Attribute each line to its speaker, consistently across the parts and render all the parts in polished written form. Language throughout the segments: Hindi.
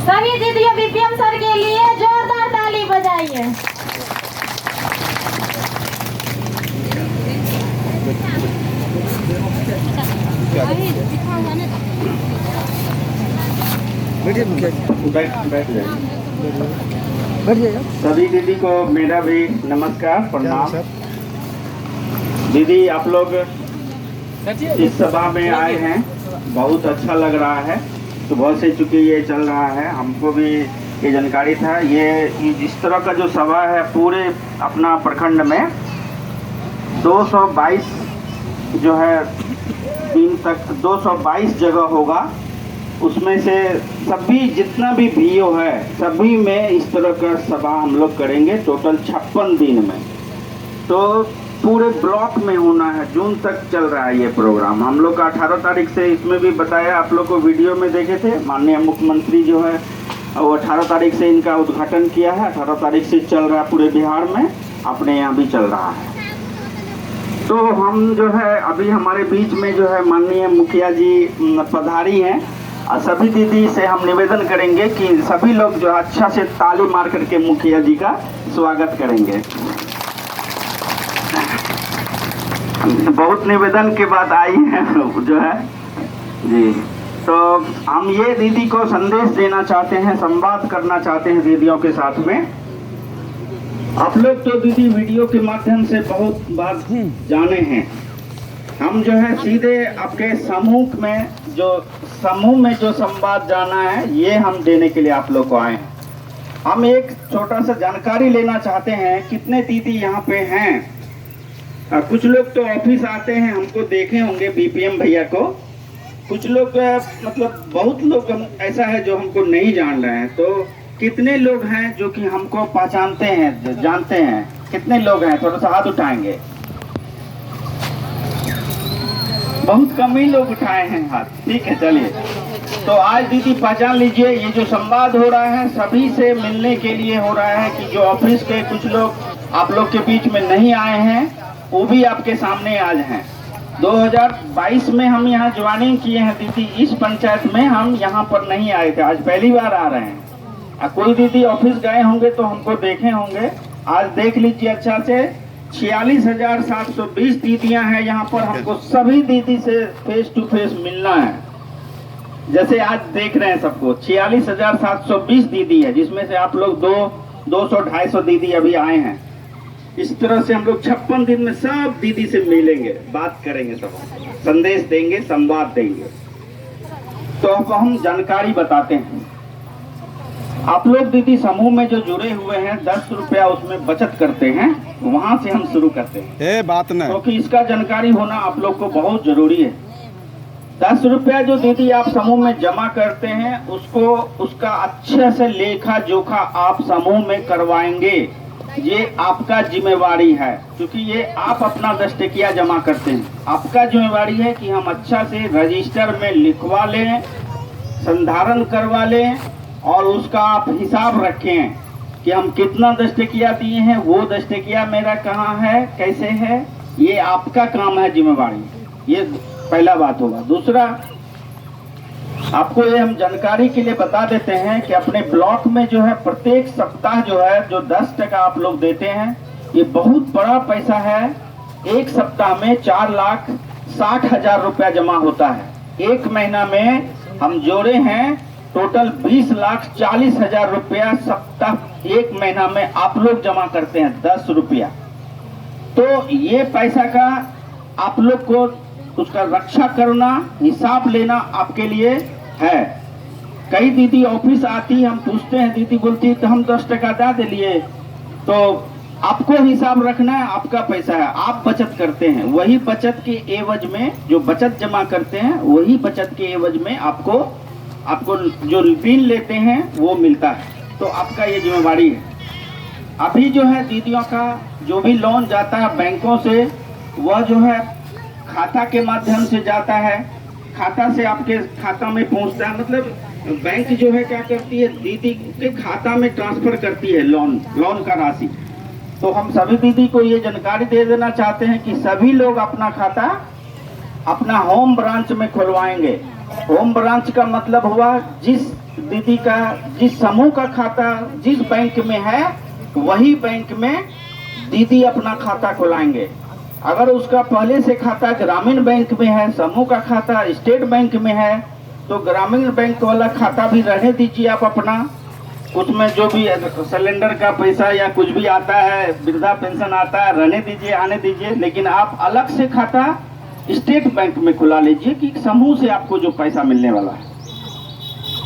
Speaker 1: सभी दीदियों बीपीएम सर के लिए जोरदार ताली बजाइए।
Speaker 2: सभी दीदी को मेरा भी नमस्कार प्रणाम। दीदी आप लोग इस सभा में आए हैं, बहुत अच्छा लग रहा है। सुबह से चूँकि ये चल रहा है, हमको भी ये जानकारी था। ये जिस तरह का जो सभा है पूरे अपना प्रखंड में 222 जो है दिन तक 222 जगह होगा। उसमें से सभी जितना भी बीओ है सभी में इस तरह का सभा हम लोग करेंगे टोटल 56 दिन में। तो पूरे ब्लॉक में होना है, जून तक चल रहा है ये प्रोग्राम। हम लोग का 18 तारीख से इसमें भी बताया, आप लोग को वीडियो में देखे थे। माननीय मुख्यमंत्री जो है वो 18 तारीख से इनका उद्घाटन किया है। 18 तारीख से चल रहा है पूरे बिहार में, अपने यहाँ भी चल रहा है। तो हम जो है अभी हमारे बीच में जो है माननीय मुखिया जी पधारी हैं। और सभी दीदी से हम निवेदन करेंगे कि सभी लोग जो अच्छा से ताली मार करके मुखिया जी का स्वागत करेंगे। बहुत निवेदन के बाद आई है जो है जी। तो हम ये दीदी को संदेश देना चाहते हैं, संवाद करना चाहते हैं दीदियों के साथ में। आप लोग तो दीदी वीडियो के माध्यम से बहुत बात जाने हैं। हम जो है सीधे आपके समूह में जो संवाद जाना है ये हम देने के लिए आप लोग को आए हैं। हम एक छोटा सा जानकारी लेना चाहते हैं, कितने दीदी यहाँ पे हैं। कुछ लोग तो ऑफिस आते हैं, हमको देखे होंगे बीपीएम भैया को। कुछ लोग मतलब बहुत लोग ऐसा है जो हमको नहीं जान रहे हैं। तो कितने लोग हैं जो कि हमको पहचानते हैं, जानते हैं? कितने लोग हैं? थोड़ा सा हाथ उठाएंगे। बहुत कम ही लोग उठाए हैं हाथ। ठीक है, चलिए। तो आज दीदी पहचान लीजिए, ये जो संवाद हो रहा है सभी से मिलने के लिए हो रहा है कि जो ऑफिस के कुछ लोग आप लोग के बीच में नहीं आए हैं वो भी आपके सामने आज हैं। 2022 में हम यहाँ ज्वाइनिंग किए हैं दीदी। इस पंचायत में हम यहाँ पर नहीं आए थे, आज पहली बार आ रहे हैं। कोई दीदी ऑफिस गए होंगे तो हमको देखे होंगे। आज देख लीजिए अच्छा से 46,720 दीदियां हैं यहाँ पर। हमको सभी दीदी से फेस टू फेस मिलना है। जैसे आज देख रहे हैं सबको 46,720 दीदी है, जिसमें से आप लोग 200-250 दीदी अभी आए हैं। इस तरह से हम लोग 56 दिन में सब दीदी से मिलेंगे, बात करेंगे, सब संदेश देंगे, संवाद देंगे। तो अब हम जानकारी बताते हैं। आप लोग दीदी समूह में जो जुड़े हुए हैं 10 रुपया उसमें बचत करते हैं, वहां से हम शुरू करते हैं।
Speaker 3: बात नहीं,
Speaker 2: क्योंकि इसका जानकारी होना आप लोग को बहुत जरूरी है। 10 रुपया जो दीदी आप समूह में जमा करते हैं उसका अच्छे से लेखा जोखा आप समूह में करवाएंगे। ये आपका जिम्मेवारी है, क्योंकि ये आप अपना 10 टकिया जमा करते हैं। आपका जिम्मेवारी है कि हम अच्छा से रजिस्टर में लिखवा लें, संधारण करवा लें और उसका आप हिसाब रखें कि हम कितना 10 टकिया दिए हैं, वो 10 टकिया मेरा कहाँ है, कैसे है। ये आपका काम है, जिम्मेवारी। ये पहला बात होगा। दूसरा, आपको ये हम जानकारी के लिए बता देते हैं कि अपने ब्लॉक में जो है प्रत्येक सप्ताह जो है जो 10 टका आप लोग देते हैं, ये बहुत बड़ा पैसा है। एक सप्ताह में 4,60,000 रुपया जमा होता है। एक महीना में हम जोड़े हैं टोटल 20,40,000 रुपया सप्ताह एक महीना में आप लोग जमा करते हैं 10 रुपया। तो ये पैसा का आप लोग को उसका रक्षा करना, हिसाब लेना आपके लिए है। कई दीदी ऑफिस आती, हम पूछते हैं, दीदी बोलती तो हम 10 टका दे दिए। तो आपको हिसाब रखना है, आपका पैसा है, आप बचत करते हैं। वही बचत के एवज में जो बचत जमा करते हैं, वही बचत के एवज में आपको जो ऋण लेते हैं वो मिलता है। तो आपका ये जिम्मेवारी है। अभी जो है दीदियों का जो भी लोन जाता है बैंकों से, वह जो है खाता के माध्यम से जाता है। खाता से आपके खाता में पहुंचता है। मतलब बैंक जो है क्या करती है, दीदी के खाता में ट्रांसफर करती है लोन का राशि। तो हम सभी दीदी को ये जानकारी दे देना चाहते हैं कि सभी लोग अपना खाता अपना होम ब्रांच में खुलवाएंगे। होम ब्रांच का मतलब हुआ जिस दीदी का जिस समूह का खाता जिस बैंक में है वही बैंक में दीदी अपना खाता खुलाएंगे। अगर उसका पहले से खाता ग्रामीण बैंक में है, समूह का खाता स्टेट बैंक में है, तो ग्रामीण बैंक वाला खाता भी रहने दीजिए आप अपना। उसमें जो भी सिलेंडर का पैसा या कुछ भी आता है, वृद्धा पेंशन आता है, रहने दीजिए, आने दीजिए। लेकिन आप अलग से खाता स्टेट बैंक में खुला लीजिए कि समूह से आपको जो पैसा मिलने वाला है,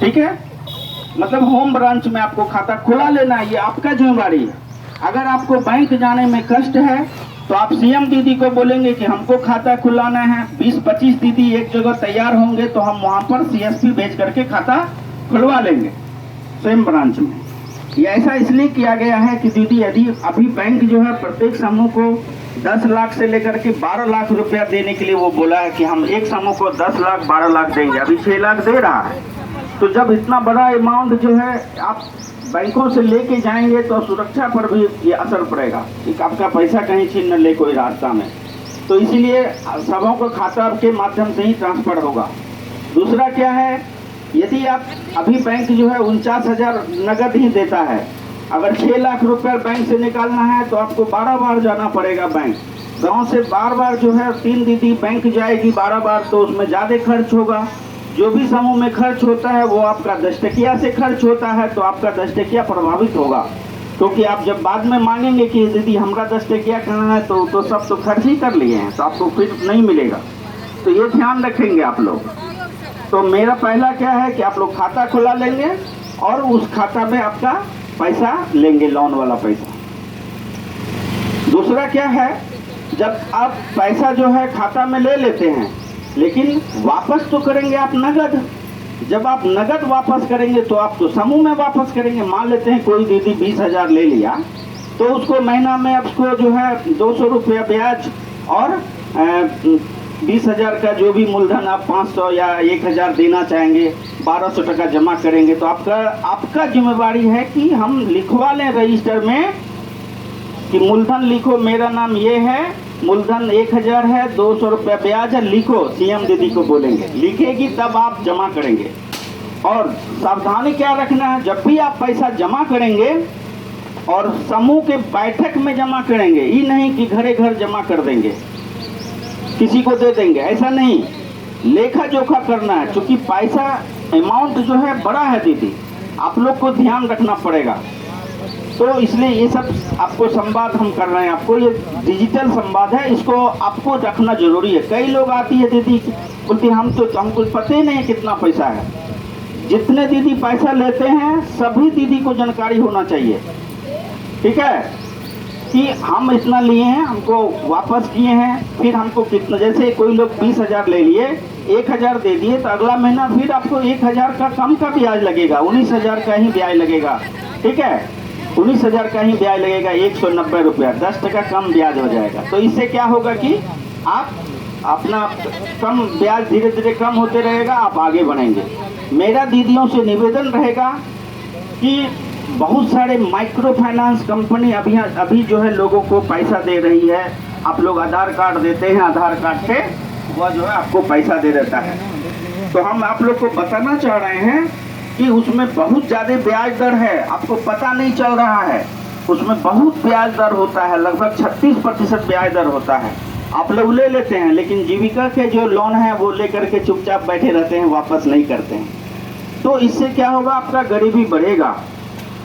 Speaker 2: ठीक है। मतलब होम ब्रांच में आपको खाता खुला लेना है, ये आपका जिम्मेवारी है। अगर आपको बैंक जाने में कष्ट है तो आप सीएम दीदी को बोलेंगे कि हमको खाता खुलाना है, 20-25 दीदी एक जगह तैयार होंगे तो हम वहां पर सीएसपी भेज करके खाता खुलवा लेंगे सेम ब्रांच में। ये ऐसा इसलिए किया गया है कि दीदी यदि अभी बैंक जो है प्रत्येक समूह को 10 लाख से लेकर के 12 लाख रुपया देने के लिए वो बोला है कि हम एक समूह को 10 लाख 12 लाख देंगे, अभी 6 लाख दे रहा है। तो जब इतना बड़ा अमाउंट जो है आप बैंकों से लेके जाएंगे तो सुरक्षा पर भी ये असर पड़ेगा कि आपका पैसा कहीं छीन न ले कोई रास्ता में। तो इसीलिए सबों को खाता के माध्यम से ही ट्रांसफर होगा। दूसरा क्या है, यदि आप अभी बैंक जो है 49,000 नगद ही देता है, अगर 6 लाख रुपया बैंक से निकालना है तो आपको 12 बार जाना पड़ेगा बैंक। गांव से बार बार जो है 3 दीदी बैंक जाएगी 12 बार, तो उसमें ज़्यादा खर्च होगा। जो भी समूह में खर्च होता है वो आपका 10 टकिया से खर्च होता है, तो आपका 10 टकिया प्रभावित होगा। क्योंकि आप जब बाद में मांगेंगे कि दीदी हमारा 10 टकिया कहाँ है, तो सब तो खर्च ही कर लिए हैं, तो आपको फिर नहीं मिलेगा। तो ये ध्यान रखेंगे आप लोग। तो मेरा पहला क्या है कि आप लोग खाता खुला लेंगे और उस खाता में आपका पैसा लेंगे, लोन वाला पैसा। दूसरा क्या है, जब आप पैसा जो है खाता में ले लेते हैं, लेकिन वापस तो करेंगे आप नगद। जब आप नगद वापस करेंगे तो आप तो समूह में वापस करेंगे। मान लेते हैं कोई दीदी 20,000 ले लिया, तो उसको महीना में आपको जो है 200 रुपया ब्याज और 20,000 का जो भी मूलधन आप 500 या 1,000 देना चाहेंगे, 1200 टका जमा करेंगे। तो आपका जिम्मेवारी है कि हम लिखवा लें रजिस्टर में कि मूलधन लिखो, मेरा नाम ये है, मूलधन 1,000 है, 200 रुपया ब्याज है, लिखो। सीएम दीदी को बोलेंगे, लिखेगी तब आप जमा करेंगे। और सावधानी क्या रखना है, जब भी आप पैसा जमा करेंगे और समूह के बैठक में जमा करेंगे, ये नहीं कि घरे घर जमा कर देंगे, किसी को दे देंगे, ऐसा नहीं। लेखा जोखा करना है, क्योंकि पैसा अमाउंट जो है बड़ा है दीदी, आप लोग को ध्यान रखना पड़ेगा। तो इसलिए ये सब आपको संवाद हम कर रहे हैं। आपको ये डिजिटल संवाद है, इसको आपको रखना जरूरी है। कई लोग आती है दीदी बोलती हमको पता ही नहीं कितना पैसा है। जितने दीदी पैसा लेते हैं सभी दीदी को जानकारी होना चाहिए, ठीक है, कि हम इतना लिए हैं, हमको वापस किए हैं, फिर हमको कितना। जैसे कोई लोग 20,000 ले लिए, 1,000 दे दिए, तो अगला महीना फिर आपको 1,000 का कम का ब्याज लगेगा, 19,000 का ही ब्याज लगेगा, ठीक है। 19,000 का ही ब्याज लगेगा, 190 रुपया, 10 टका कम ब्याज हो जाएगा। तो इससे क्या होगा कि आप अपना कम ब्याज धीरे धीरे कम होते रहेगा, आप आगे बढ़ेंगे। मेरा दीदियों से निवेदन रहेगा कि बहुत सारे माइक्रो फाइनेंस कंपनी अभी जो है लोगों को पैसा दे रही है। आप लोग आधार कार्ड देते हैं, आधार कार्ड से वह जो है आपको पैसा दे देता है। तो हम आप लोग को बताना चाह रहे हैं कि उसमें बहुत ज़्यादा ब्याज दर है, आपको पता नहीं चल रहा है। उसमें बहुत ब्याज दर होता है, लगभग 36% ब्याज दर होता है। आप लोग ले लेते हैं, लेकिन जीविका के जो लोन है वो लेकर के चुपचाप बैठे रहते हैं, वापस नहीं करते हैं। तो इससे क्या होगा, आपका गरीबी बढ़ेगा।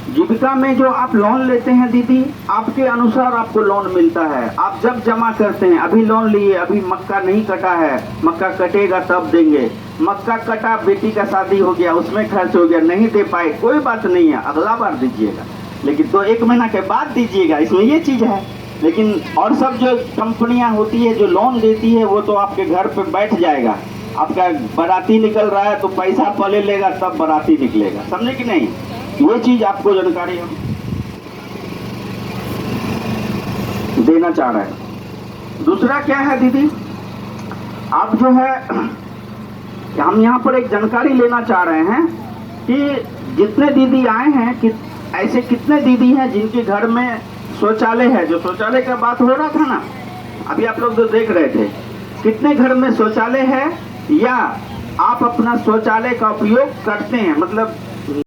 Speaker 2: जीविका में जो आप लोन लेते हैं दीदी, आपके अनुसार आपको लोन मिलता है। आप जब जमा करते हैं, अभी लोन लिए, अभी मक्का नहीं कटा है, मक्का कटेगा तब देंगे। मक्का कटा, बेटी का शादी हो गया, उसमें खर्च हो गया, नहीं दे पाए, कोई बात नहीं है, अगला बार दीजिएगा, लेकिन तो 1 महीना के बाद दीजिएगा, इसमें ये चीज़ है। लेकिन और सब जो कंपनियां होती है जो लोन देती है, वो तो आपके घर पे बैठ जाएगा। आपका बाराती निकल रहा है तो पैसा पहले लेगा तब बाराती निकलेगा, समझे कि नहीं। ये चीज़ आपको जानकारी हम देना चाह रहे हैं। दूसरा क्या है दीदी, आप जो है हम यहाँ पर एक जानकारी लेना चाह रहे हैं कि जितने दीदी आए हैं कि ऐसे कितने दीदी हैं जिनके घर में शौचालय है। जो शौचालय का बात हो रहा था ना, अभी आप लोग जो देख रहे थे, कितने घर में शौचालय है या आप अपना शौचालय का उपयोग करते हैं, मतलब